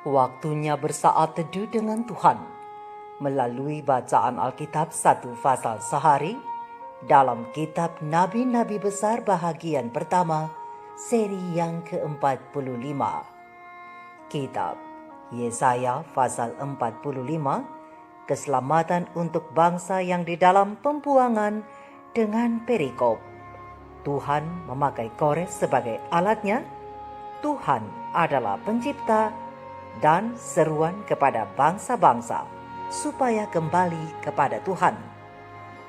Waktunya bersaat teduh dengan Tuhan melalui bacaan Alkitab 1 pasal sehari dalam kitab Nabi-Nabi Besar bahagian pertama seri yang ke-45. Kitab Yesaya pasal 45, keselamatan untuk bangsa yang di dalam pembuangan dengan perikop. Tuhan memakai Kores sebagai alatnya. Tuhan adalah pencipta dan seruan kepada bangsa-bangsa supaya kembali kepada Tuhan.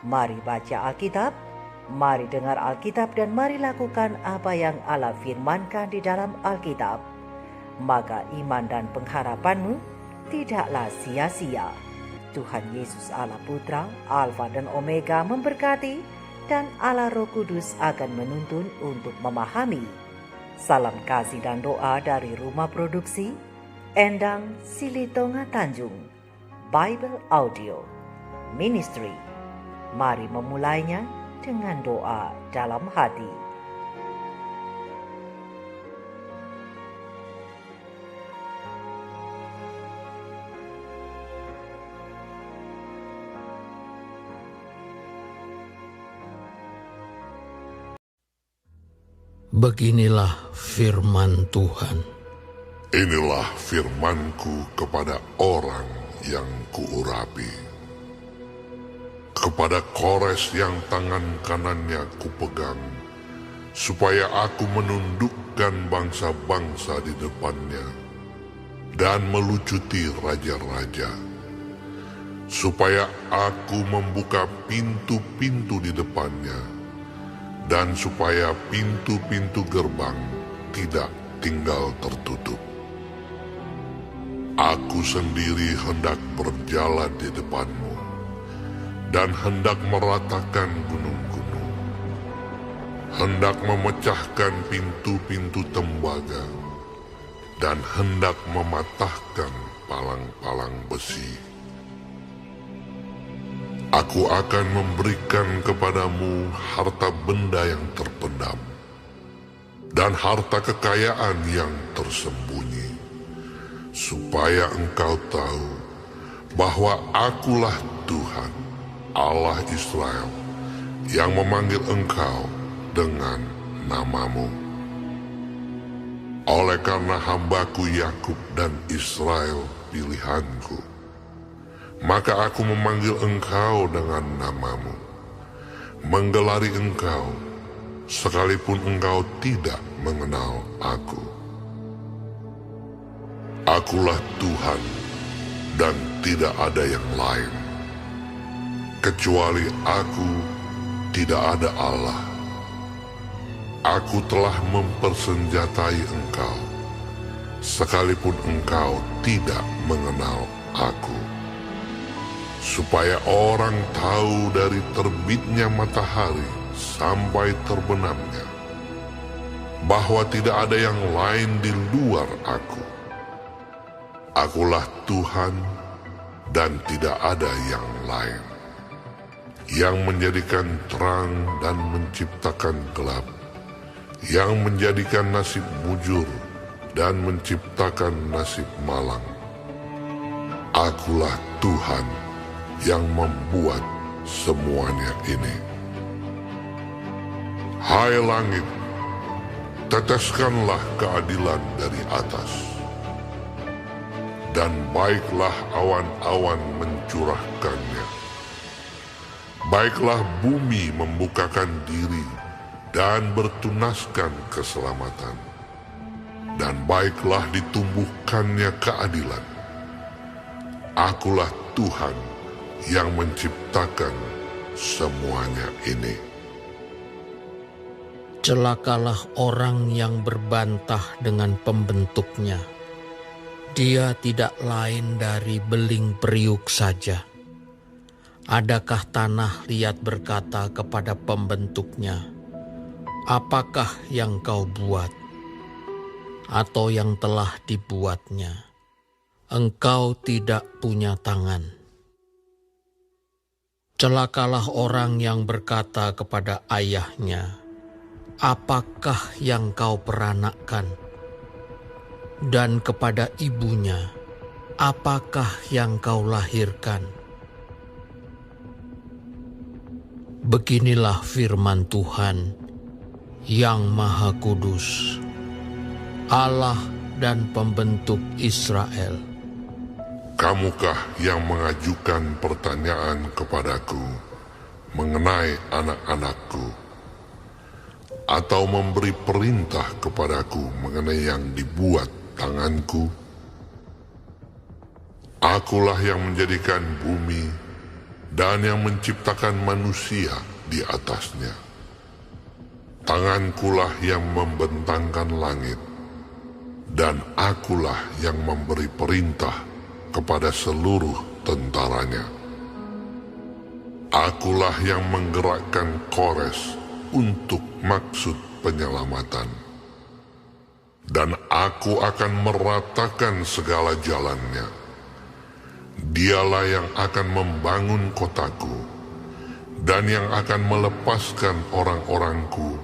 Mari baca Alkitab, mari dengar Alkitab, dan mari lakukan apa yang Allah firmankan di dalam Alkitab. Maka iman dan pengharapanmu tidaklah sia-sia. Tuhan Yesus Allah Putra, Alfa dan Omega memberkati, dan Allah Roh Kudus akan menuntun untuk memahami. Salam kasih dan doa dari Rumah Produksi Endang Silitonga Tanjung Bible Audio Ministry. Mari memulainya dengan doa dalam hati. Beginilah firman Tuhan. Inilah firmanku kepada orang yang kuurapi, kepada Kores yang tangan kanannya kupegang, supaya aku menundukkan bangsa-bangsa di depannya dan melucuti raja-raja, supaya aku membuka pintu-pintu di depannya, dan supaya pintu-pintu gerbang tidak tinggal tertutup. Aku sendiri hendak berjalan di depanmu, dan hendak meratakan gunung-gunung, hendak memecahkan pintu-pintu tembaga, dan hendak mematahkan palang-palang besi. Aku akan memberikan kepadamu harta benda yang terpendam dan harta kekayaan yang tersembunyi, supaya engkau tahu bahwa Akulah Tuhan, Allah Israel, yang memanggil engkau dengan namamu. Oleh karena hambaku Yakub dan Israel pilihanku, maka aku memanggil engkau dengan namamu, menggelari engkau, sekalipun engkau tidak mengenal aku. Akulah Tuhan, dan tidak ada yang lain. Kecuali aku, tidak ada Allah. Aku telah mempersenjatai engkau, sekalipun engkau tidak mengenal aku, supaya orang tahu dari terbitnya matahari sampai terbenamnya, bahwa tidak ada yang lain di luar aku. Akulah Tuhan, dan tidak ada yang lain, yang menjadikan terang dan menciptakan gelap, yang menjadikan nasib mujur dan menciptakan nasib malang. Akulah Tuhan yang membuat semuanya ini. Hai langit, teteskanlah keadilan dari atas, dan baiklah awan-awan mencurahkannya. Baiklah bumi membukakan diri dan bertunaskan keselamatan, dan baiklah ditumbuhkannya keadilan. Akulah Tuhan yang menciptakan semuanya ini. Celakalah orang yang berbantah dengan pembentuknya. Dia tidak lain dari beling periuk saja. Adakah tanah liat berkata kepada pembentuknya, "Apakah yang kau buat?" Atau yang telah dibuatnya, "Engkau tidak punya tangan." Celakalah orang yang berkata kepada ayahnya, "Apakah yang kau peranakkan?" dan kepada ibunya, apakah yang kau lahirkan? Beginilah firman Tuhan yang Maha Kudus, Allah dan Pembentuk Israel. Kamukah yang mengajukan pertanyaan kepadaku mengenai anak-anakku, atau memberi perintah kepadaku mengenai yang dibuat tanganku? Akulah yang menjadikan bumi dan yang menciptakan manusia di atasnya. Tangankulah yang membentangkan langit, dan akulah yang memberi perintah kepada seluruh tentaranya. Akulah yang menggerakkan Kores untuk maksud penyelamatan, dan aku akan meratakan segala jalannya. Dialah yang akan membangun kotaku, dan yang akan melepaskan orang-orangku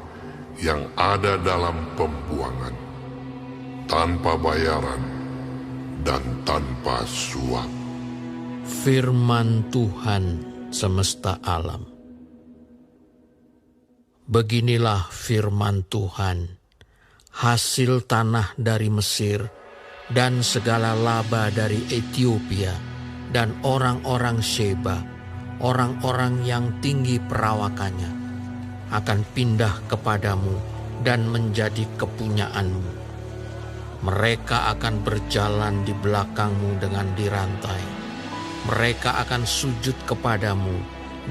yang ada dalam pembuangan, tanpa bayaran dan tanpa suap. Firman Tuhan semesta alam. Beginilah firman Tuhan, hasil tanah dari Mesir dan segala laba dari Ethiopia dan orang-orang Sheba, orang-orang yang tinggi perawakannya, akan pindah kepadamu dan menjadi kepunyaanmu. Mereka akan berjalan di belakangmu dengan dirantai. Mereka akan sujud kepadamu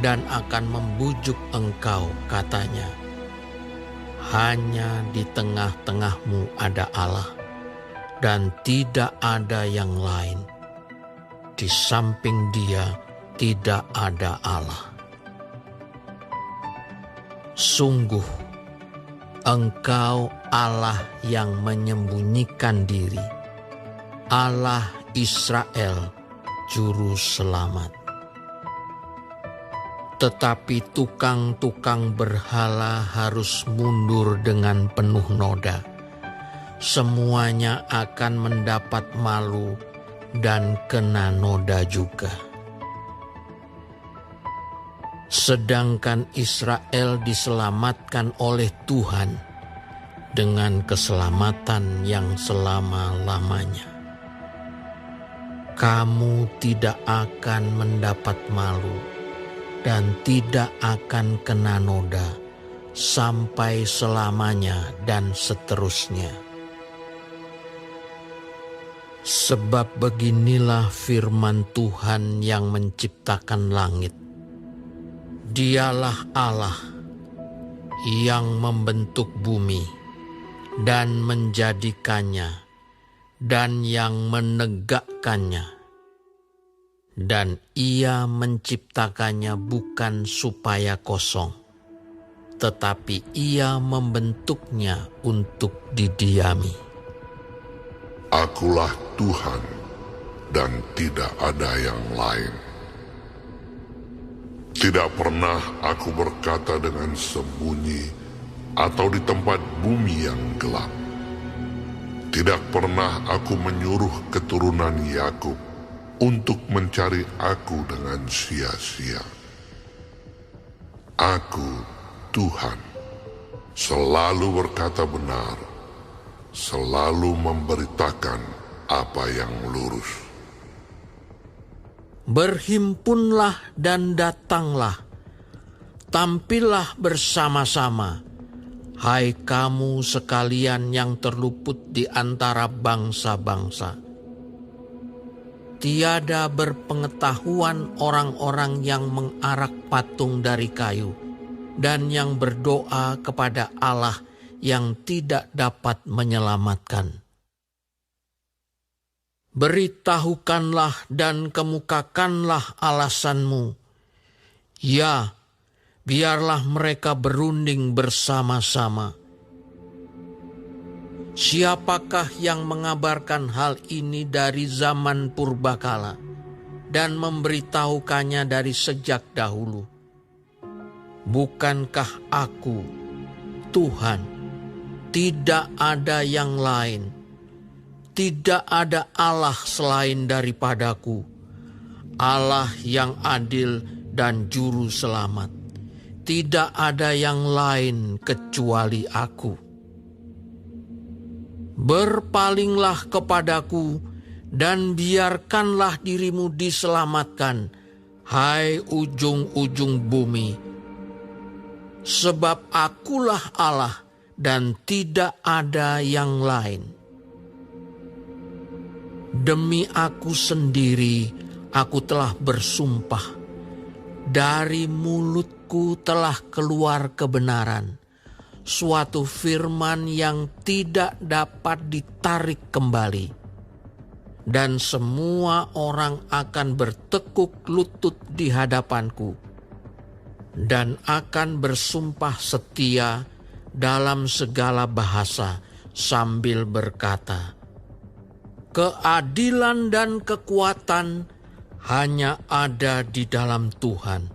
dan akan membujuk engkau, katanya. Hanya di tengah-tengahmu ada Allah, dan tidak ada yang lain. Di samping Dia tidak ada Allah. Sungguh, Engkau Allah yang menyembunyikan diri, Allah Israel, Juru Selamat. Tetapi tukang-tukang berhala harus mundur dengan penuh noda. Semuanya akan mendapat malu dan kena noda juga. Sedangkan Israel diselamatkan oleh Tuhan dengan keselamatan yang selama-lamanya. Kamu tidak akan mendapat malu dan tidak akan kena noda sampai selamanya dan seterusnya. Sebab beginilah firman Tuhan yang menciptakan langit. Dialah Allah yang membentuk bumi dan menjadikannya dan yang menegakkannya. Dan Ia menciptakannya bukan supaya kosong, tetapi Ia membentuknya untuk didiami. Akulah Tuhan dan tidak ada yang lain. Tidak pernah aku berkata dengan sembunyi atau di tempat bumi yang gelap. Tidak pernah aku menyuruh keturunan Yakub untuk mencari aku dengan sia-sia. Aku, Tuhan, selalu berkata benar, selalu memberitakan apa yang lurus. Berhimpunlah dan datanglah, tampillah bersama-sama, hai kamu sekalian yang terluput di antara bangsa-bangsa. Tiada berpengetahuan orang-orang yang mengarak patung dari kayu dan yang berdoa kepada Allah yang tidak dapat menyelamatkan. Beritahukanlah dan kemukakanlah alasanmu. Ya, biarlah mereka berunding bersama-sama. Siapakah yang mengabarkan hal ini dari zaman purbakala dan memberitahukannya dari sejak dahulu? Bukankah aku, Tuhan, tidak ada yang lain? tidak ada Allah selain daripadaku, Allah yang adil dan juru selamat. Tidak ada yang lain kecuali aku. Berpalinglah kepadaku dan biarkanlah dirimu diselamatkan, hai ujung-ujung bumi. Sebab akulah Allah dan tidak ada yang lain. Demi aku sendiri, aku telah bersumpah. Dari mulutku telah keluar kebenaran, suatu firman yang tidak dapat ditarik kembali. Dan semua orang akan bertekuk lutut di hadapanku, dan akan bersumpah setia dalam segala bahasa sambil berkata, keadilan dan kekuatan hanya ada di dalam Tuhan.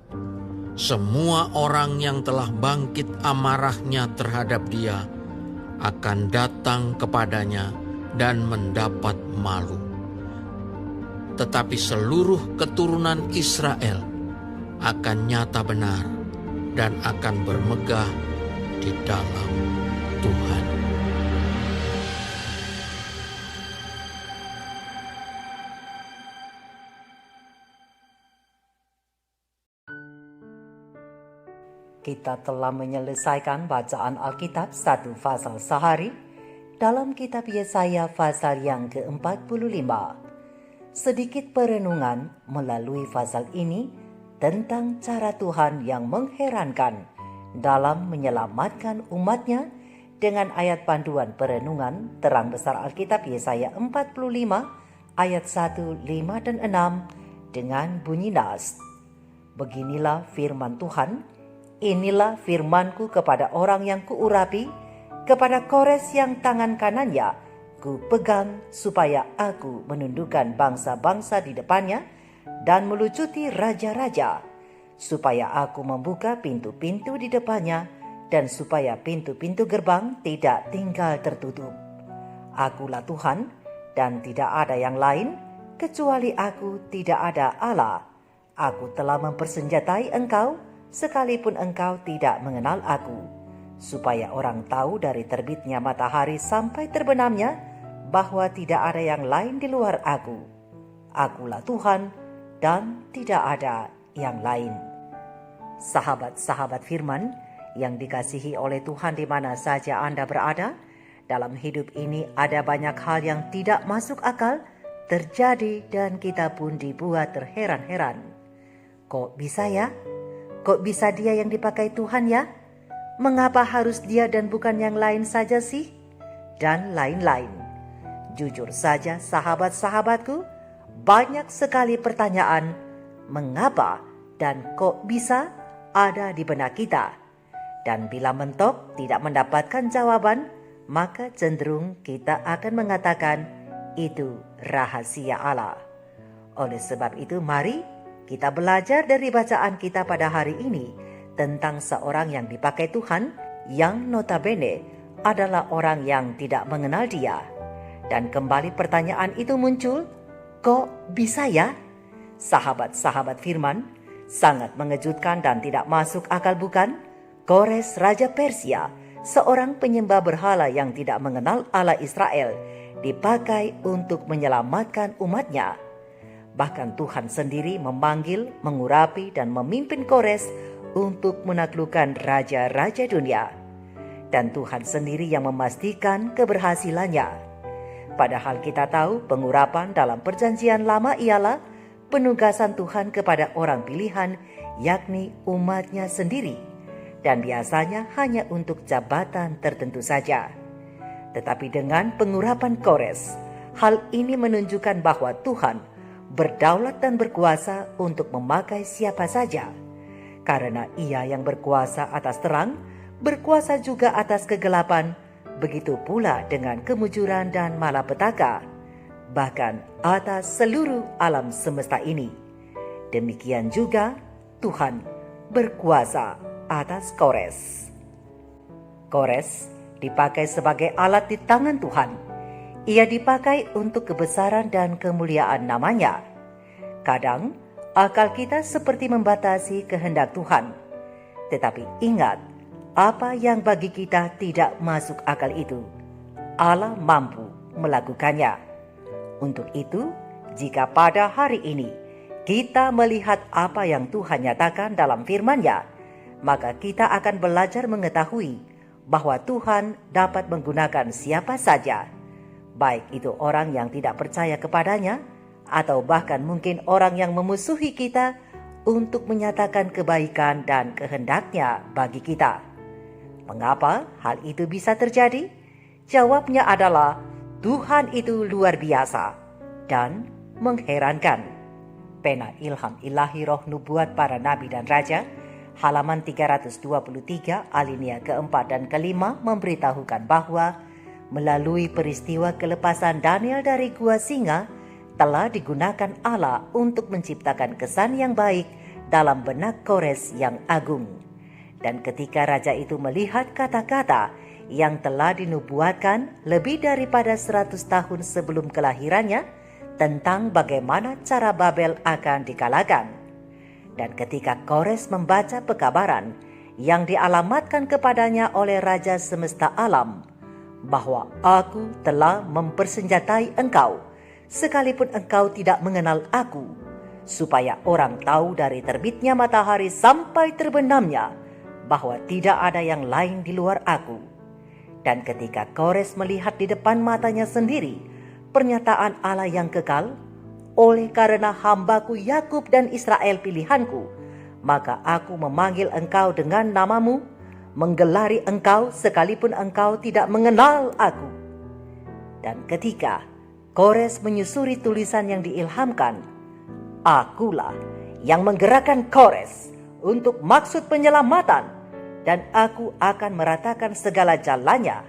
Semua orang yang telah bangkit amarahnya terhadap Dia akan datang kepadanya dan mendapat malu. Tetapi seluruh keturunan Israel akan nyata benar dan akan bermegah di dalam Tuhan. Kita telah menyelesaikan bacaan Alkitab 1 pasal sehari dalam kitab Yesaya pasal yang ke-45. Sedikit perenungan melalui pasal ini tentang cara Tuhan yang mengherankan dalam menyelamatkan umatnya dengan ayat panduan perenungan terang besar Alkitab Yesaya 45 ayat 1, 5, dan 6 dengan bunyi nas. Beginilah firman Tuhan, inilah firmanku kepada orang yang kuurapi, kepada Kores yang tangan kanannya ku pegang, supaya aku menundukkan bangsa-bangsa di depannya dan melucuti raja-raja, supaya aku membuka pintu-pintu di depannya dan supaya pintu-pintu gerbang tidak tinggal tertutup. Akulah Tuhan dan tidak ada yang lain, kecuali aku tidak ada Allah. Aku telah mempersenjatai engkau, sekalipun engkau tidak mengenal aku, supaya orang tahu dari terbitnya matahari sampai terbenamnya, bahwa tidak ada yang lain di luar aku. Akulah Tuhan dan tidak ada yang lain. Sahabat-sahabat firman yang dikasihi oleh Tuhan di mana saja Anda berada, dalam hidup ini ada banyak hal yang tidak masuk akal terjadi dan kita pun dibuat terheran-heran. Kok bisa ya? Kok bisa dia yang dipakai Tuhan ya? Mengapa harus dia dan bukan yang lain saja sih? Dan lain-lain. Jujur saja sahabat-sahabatku, banyak sekali pertanyaan mengapa dan kok bisa ada di benak kita. Dan bila mentok tidak mendapatkan jawaban, maka cenderung kita akan mengatakan itu rahasia Allah. Oleh sebab itu mari kita belajar dari bacaan kita pada hari ini tentang seorang yang dipakai Tuhan yang notabene adalah orang yang tidak mengenal Dia. Dan kembali pertanyaan itu muncul, kok bisa ya? Sahabat-sahabat firman, sangat mengejutkan dan tidak masuk akal bukan? Kores Raja Persia, seorang penyembah berhala yang tidak mengenal Allah Israel, dipakai untuk menyelamatkan umatnya. Bahkan Tuhan sendiri memanggil, mengurapi, dan memimpin Kores untuk menaklukkan raja-raja dunia. Dan Tuhan sendiri yang memastikan keberhasilannya. Padahal kita tahu pengurapan dalam perjanjian lama ialah penugasan Tuhan kepada orang pilihan, yakni umatnya sendiri. Dan biasanya hanya untuk jabatan tertentu saja. Tetapi dengan pengurapan Kores, hal ini menunjukkan bahwa Tuhan berdaulat dan berkuasa untuk memakai siapa saja. Karena Ia yang berkuasa atas terang, berkuasa juga atas kegelapan, begitu pula dengan kemujuran dan malapetaka, bahkan atas seluruh alam semesta ini. Demikian juga Tuhan berkuasa atas Kores. Kores dipakai sebagai alat di tangan Tuhan. Ia dipakai untuk kebesaran dan kemuliaan namanya. Kadang, akal kita seperti membatasi kehendak Tuhan. Tetapi ingat, apa yang bagi kita tidak masuk akal itu, Allah mampu melakukannya. Untuk itu, jika pada hari ini kita melihat apa yang Tuhan nyatakan dalam firman-Nya, maka kita akan belajar mengetahui bahwa Tuhan dapat menggunakan siapa saja, baik itu orang yang tidak percaya kepadanya, atau bahkan mungkin orang yang memusuhi kita, untuk menyatakan kebaikan dan kehendak-Nya bagi kita. Mengapa hal itu bisa terjadi? Jawabnya adalah Tuhan itu luar biasa dan mengherankan. Pena Ilham Ilahi Roh Nubuat Para Nabi dan Raja, halaman 323 alinea keempat dan kelima memberitahukan bahwa melalui peristiwa kelepasan Daniel dari gua singa, telah digunakan Allah untuk menciptakan kesan yang baik dalam benak Kores yang agung. Dan ketika raja itu melihat kata-kata yang telah dinubuatkan lebih daripada 100 tahun sebelum kelahirannya tentang bagaimana cara Babel akan dikalahkan. Dan ketika Kores membaca pekabaran yang dialamatkan kepadanya oleh Raja semesta alam, bahwa aku telah mempersenjatai engkau, sekalipun engkau tidak mengenal aku, supaya orang tahu dari terbitnya matahari sampai terbenamnya, bahwa tidak ada yang lain di luar aku. Dan ketika Kores melihat di depan matanya sendiri pernyataan Allah yang kekal, oleh karena hambaku Yakub dan Israel pilihanku, maka aku memanggil engkau dengan namamu, menggelari engkau sekalipun engkau tidak mengenal aku. Dan ketika Kores menyusuri tulisan yang diilhamkan, akulah yang menggerakkan Kores untuk maksud penyelamatan, dan aku akan meratakan segala jalannya.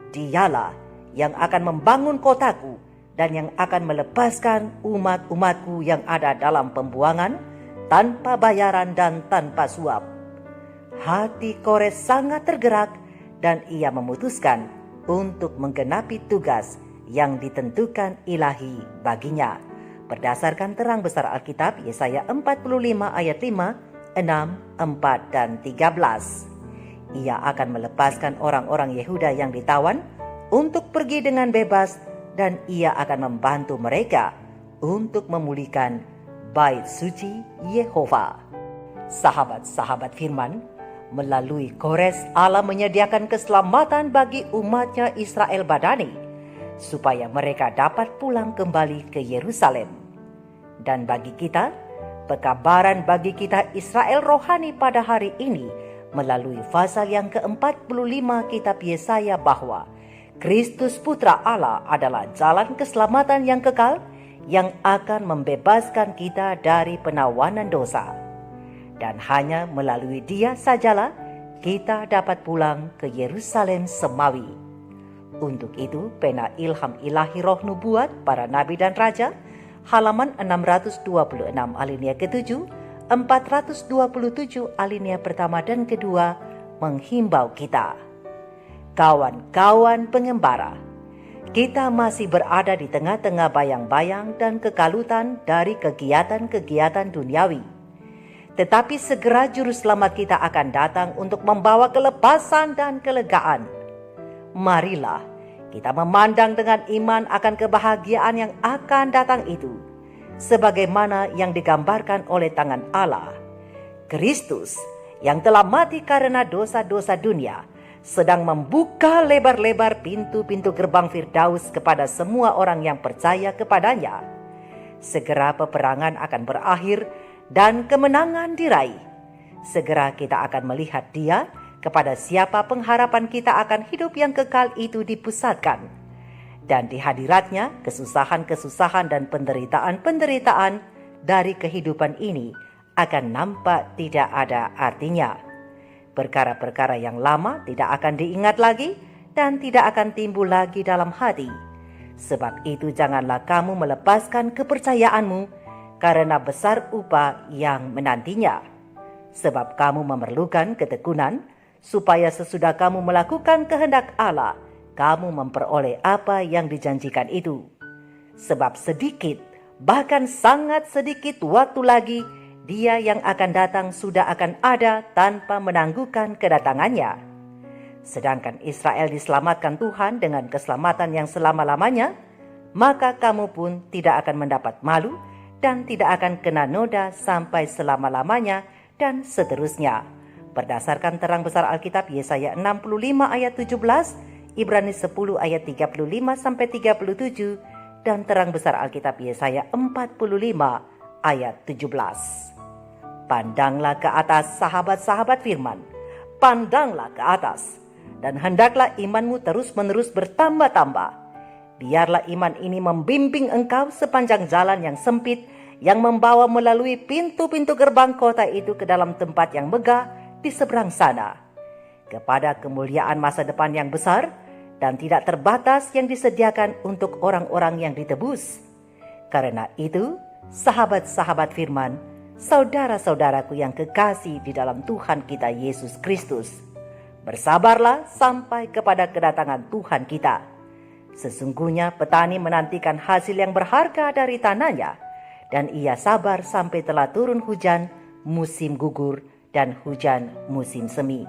Dialah yang akan membangun kotaku dan yang akan melepaskan umat-umatku yang ada dalam pembuangan tanpa bayaran dan tanpa suap. Hati Kores sangat tergerak dan ia memutuskan untuk menggenapi tugas yang ditentukan ilahi baginya. Berdasarkan terang besar Alkitab Yesaya 45 ayat 5, 6, 4, dan 13. Ia akan melepaskan orang-orang Yehuda yang ditawan untuk pergi dengan bebas, dan ia akan membantu mereka untuk memulihkan bait suci Yehova. Sahabat-sahabat firman, melalui Kores Allah menyediakan keselamatan bagi umatnya Israel badani, supaya mereka dapat pulang kembali ke Yerusalem. Dan bagi kita, pekabaran bagi kita Israel rohani pada hari ini melalui pasal yang ke-45 kitab Yesaya bahwa Kristus Putra Allah adalah jalan keselamatan yang kekal yang akan membebaskan kita dari penawanan dosa. Dan hanya melalui Dia sajalah kita dapat pulang ke Yerusalem semawi. Untuk itu, pena Ilham Ilahi Roh Nubuat Para Nabi dan Raja, halaman 626 alinea ke-7, 427 alinea pertama dan kedua menghimbau kita. Kawan-kawan pengembara, kita masih berada di tengah-tengah bayang-bayang dan kekalutan dari kegiatan-kegiatan duniawi. Tetapi segera juru selamat kita akan datang untuk membawa kelepasan dan kelegaan. Marilah kita memandang dengan iman akan kebahagiaan yang akan datang itu, sebagaimana yang digambarkan oleh tangan Allah. Kristus yang telah mati karena dosa-dosa dunia sedang membuka lebar-lebar pintu-pintu gerbang Firdaus kepada semua orang yang percaya kepadanya. Segera peperangan akan berakhir dan kemenangan diraih. Segera kita akan melihat Dia, kepada siapa pengharapan kita akan hidup yang kekal itu dipusatkan. Dan di hadiratnya, kesusahan-kesusahan dan penderitaan-penderitaan dari kehidupan ini akan nampak tidak ada artinya. Perkara-perkara yang lama tidak akan diingat lagi dan tidak akan timbul lagi dalam hati. Sebab itu janganlah kamu melepaskan kepercayaanmu, karena besar upah yang menantinya. Sebab kamu memerlukan ketekunan, supaya sesudah kamu melakukan kehendak Allah, kamu memperoleh apa yang dijanjikan itu. Sebab sedikit, bahkan sangat sedikit waktu lagi, Dia yang akan datang sudah akan ada tanpa menangguhkan kedatangannya. Sedangkan Israel diselamatkan Tuhan dengan keselamatan yang selama-lamanya, maka kamu pun tidak akan mendapat malu dan tidak akan kena noda sampai selama-lamanya dan seterusnya. Berdasarkan terang besar Alkitab Yesaya 65 ayat 17, Ibrani 10 ayat 35 sampai 37, dan terang besar Alkitab Yesaya 45 ayat 17. Pandanglah ke atas, sahabat-sahabat firman. Pandanglah ke atas, dan hendaklah imanmu terus-menerus bertambah-tambah. Biarlah iman ini membimbing engkau sepanjang jalan yang sempit, yang membawa melalui pintu-pintu gerbang kota itu ke dalam tempat yang megah di seberang sana, kepada kemuliaan masa depan yang besar dan tidak terbatas yang disediakan untuk orang-orang yang ditebus. Karena itu, sahabat-sahabat firman, saudara-saudaraku yang kekasih di dalam Tuhan kita Yesus Kristus, bersabarlah sampai kepada kedatangan Tuhan kita. Sesungguhnya petani menantikan hasil yang berharga dari tanahnya, dan ia sabar sampai telah turun hujan musim gugur dan hujan musim semi.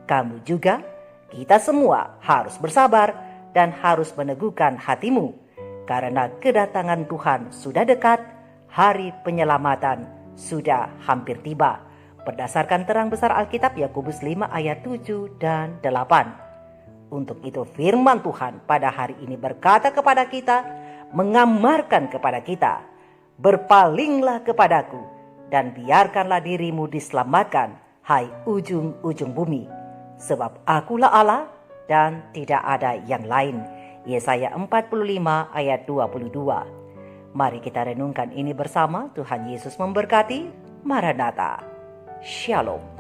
Kamu juga, kita semua harus bersabar dan harus meneguhkan hatimu, karena kedatangan Tuhan sudah dekat, hari penyelamatan sudah hampir tiba. Berdasarkan terang besar Alkitab Yakobus 5 ayat 7 dan 8. Untuk itu firman Tuhan pada hari ini berkata kepada kita, mengamarkan kepada kita, berpalinglah kepadaku, dan biarkanlah dirimu diselamatkan, hai ujung-ujung bumi. Sebab akulah Allah dan tidak ada yang lain. Yesaya 45 ayat 22. Mari kita renungkan ini bersama. Tuhan Yesus memberkati. Maranatha. Shalom.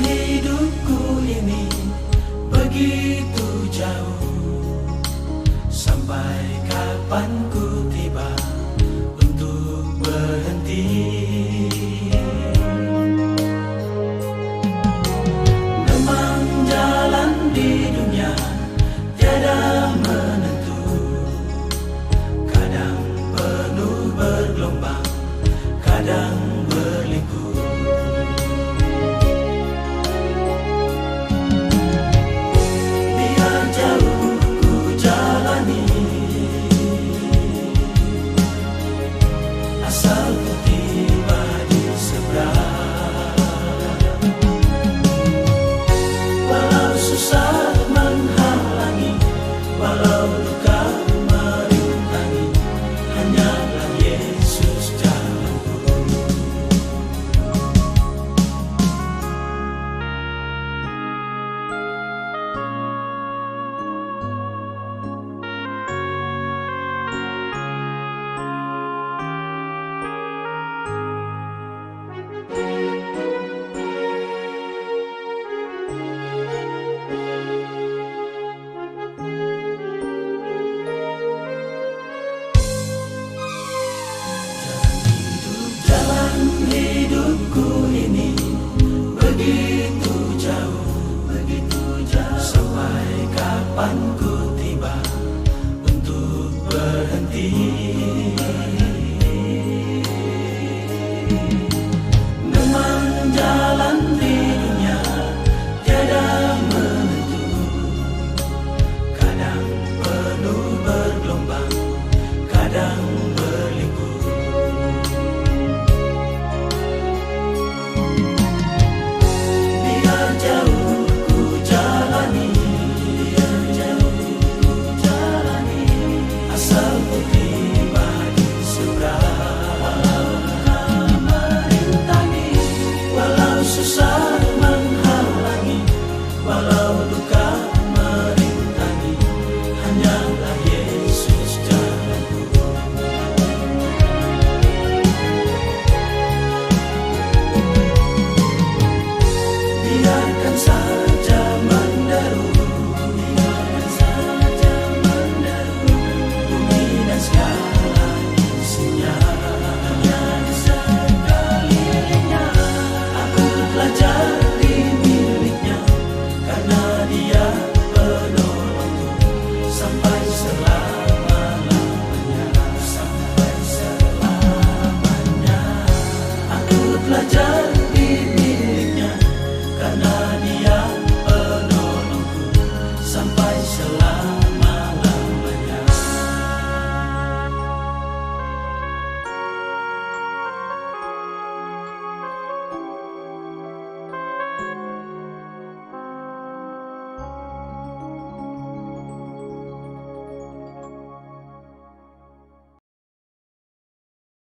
Hidupku ini begitu jauh, sampai kapan ku tiba untuk berhenti? Memang jalan di dunia tiada menentu, kadang penuh bergelombang, kadang berliku. Hidupku ini begitu jauh, sampai kapan ku tiba untuk berhenti?